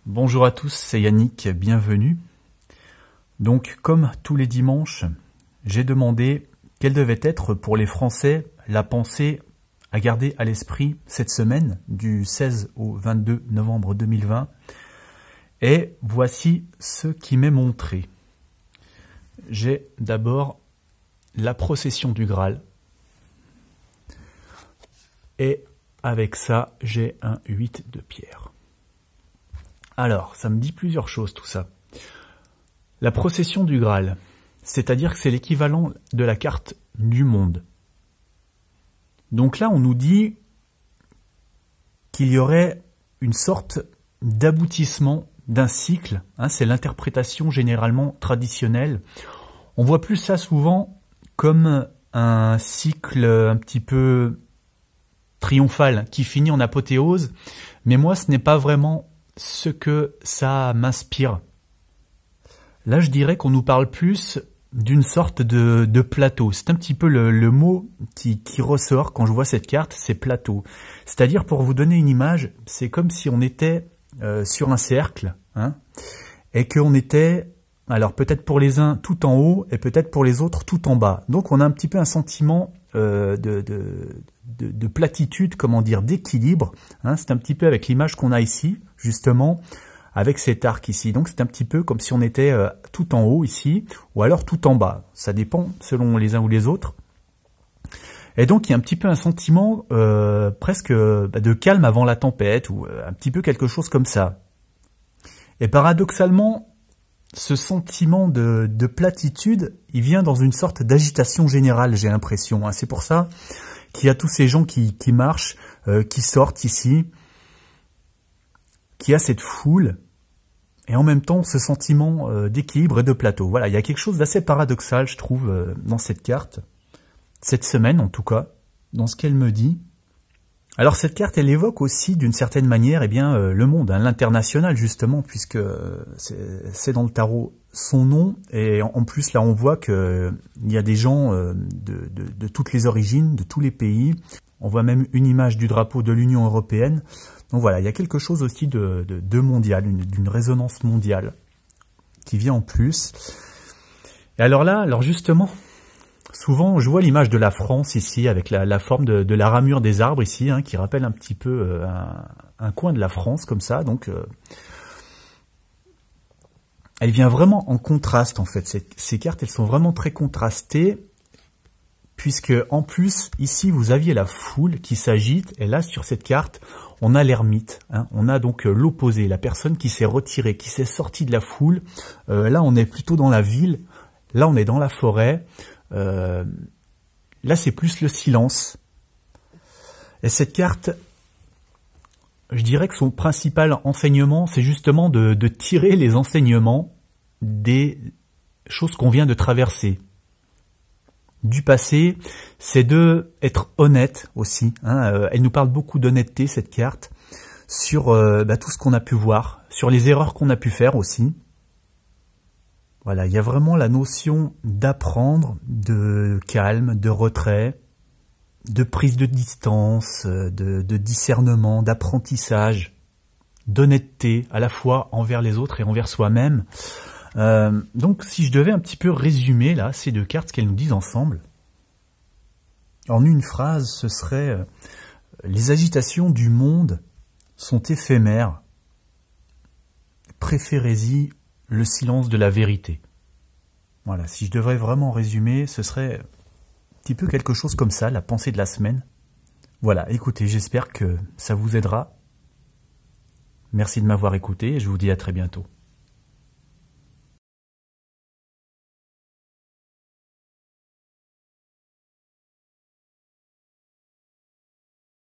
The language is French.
Bonjour à tous, c'est Yannick, bienvenue. Donc, comme tous les dimanches, j'ai demandé quelle devait être pour les Français la pensée à garder à l'esprit cette semaine, du 16 au 22 novembre 2020. Et voici ce qui m'est montré. J'ai d'abord la procession du Graal. Et avec ça, j'ai un 8 de pierre. Alors, ça me dit plusieurs choses tout ça. La procession du Graal, c'est-à-dire que c'est l'équivalent de la carte du monde. Donc là, on nous dit qu'il y aurait une sorte d'aboutissement d'un cycle. C'est l'interprétation généralement traditionnelle. On voit plus ça souvent comme un cycle un petit peu triomphal qui finit en apothéose. Mais moi, ce n'est pas vraiment ce que ça m'inspire. Là, je dirais qu'on nous parle plus d'une sorte de plateau. C'est un petit peu le mot qui ressort quand je vois cette carte, c'est plateau. C'est-à-dire, pour vous donner une image, c'est comme si on était sur un cercle, et qu'on était, alors peut-être pour les uns tout en haut, et peut-être pour les autres tout en bas. Donc on a un petit peu un sentiment de platitude, comment dire, d'équilibre. C'est un petit peu avec l'image qu'on a ici, justement, avec cet arc ici. Donc c'est un petit peu comme si on était tout en haut ici, ou alors tout en bas. Ça dépend selon les uns ou les autres. Et donc il y a un petit peu un sentiment presque de calme avant la tempête, ou un petit peu quelque chose comme ça. Et paradoxalement, ce sentiment de platitude, il vient dans une sorte d'agitation générale, j'ai l'impression. C'est pour ça qu'il y a tous ces gens qui marchent, qui sortent ici, qui a cette foule, et en même temps ce sentiment d'équilibre et de plateau. Voilà, il y a quelque chose d'assez paradoxal, je trouve, dans cette carte, cette semaine en tout cas, dans ce qu'elle me dit. Alors cette carte, elle évoque aussi d'une certaine manière le monde, l'international justement, puisque c'est dans le tarot son nom, et en plus là on voit qu'il y a des gens de toutes les origines, de tous les pays. On voit même une image du drapeau de l'Union européenne. Donc voilà, il y a quelque chose aussi de mondial, d'une résonance mondiale qui vient en plus. Et alors là, justement, souvent je vois l'image de la France ici, avec la forme de la ramure des arbres ici, qui rappelle un petit peu un coin de la France comme ça. Donc elle vient vraiment en contraste en fait. Ces cartes, elles sont vraiment très contrastées, puisque en plus ici vous aviez la foule qui s'agite, et là sur cette carte on a l'ermite. On a donc l'opposé, la personne qui s'est retirée, qui s'est sortie de la foule. Là on est plutôt dans la ville, là on est dans la forêt. Là c'est plus le silence. Et cette carte, je dirais que son principal enseignement, c'est justement de tirer les enseignements des choses qu'on vient de traverser. Du passé, c'est de être honnête aussi. Elle nous parle beaucoup d'honnêteté, cette carte, sur tout ce qu'on a pu voir, sur les erreurs qu'on a pu faire aussi. Voilà, il y a vraiment la notion d'apprendre, de calme, de retrait, de prise de distance, de discernement, d'apprentissage, d'honnêteté, à la fois envers les autres et envers soi-même. Donc si je devais un petit peu résumer là ces deux cartes, ce qu'elles nous disent ensemble, en une phrase, ce serait les agitations du monde sont éphémères, préférez-y le silence de la vérité. Voilà, si je devrais vraiment résumer, ce serait un petit peu quelque chose comme ça, la pensée de la semaine. Voilà, écoutez, j'espère que ça vous aidera. Merci de m'avoir écouté et je vous dis à très bientôt.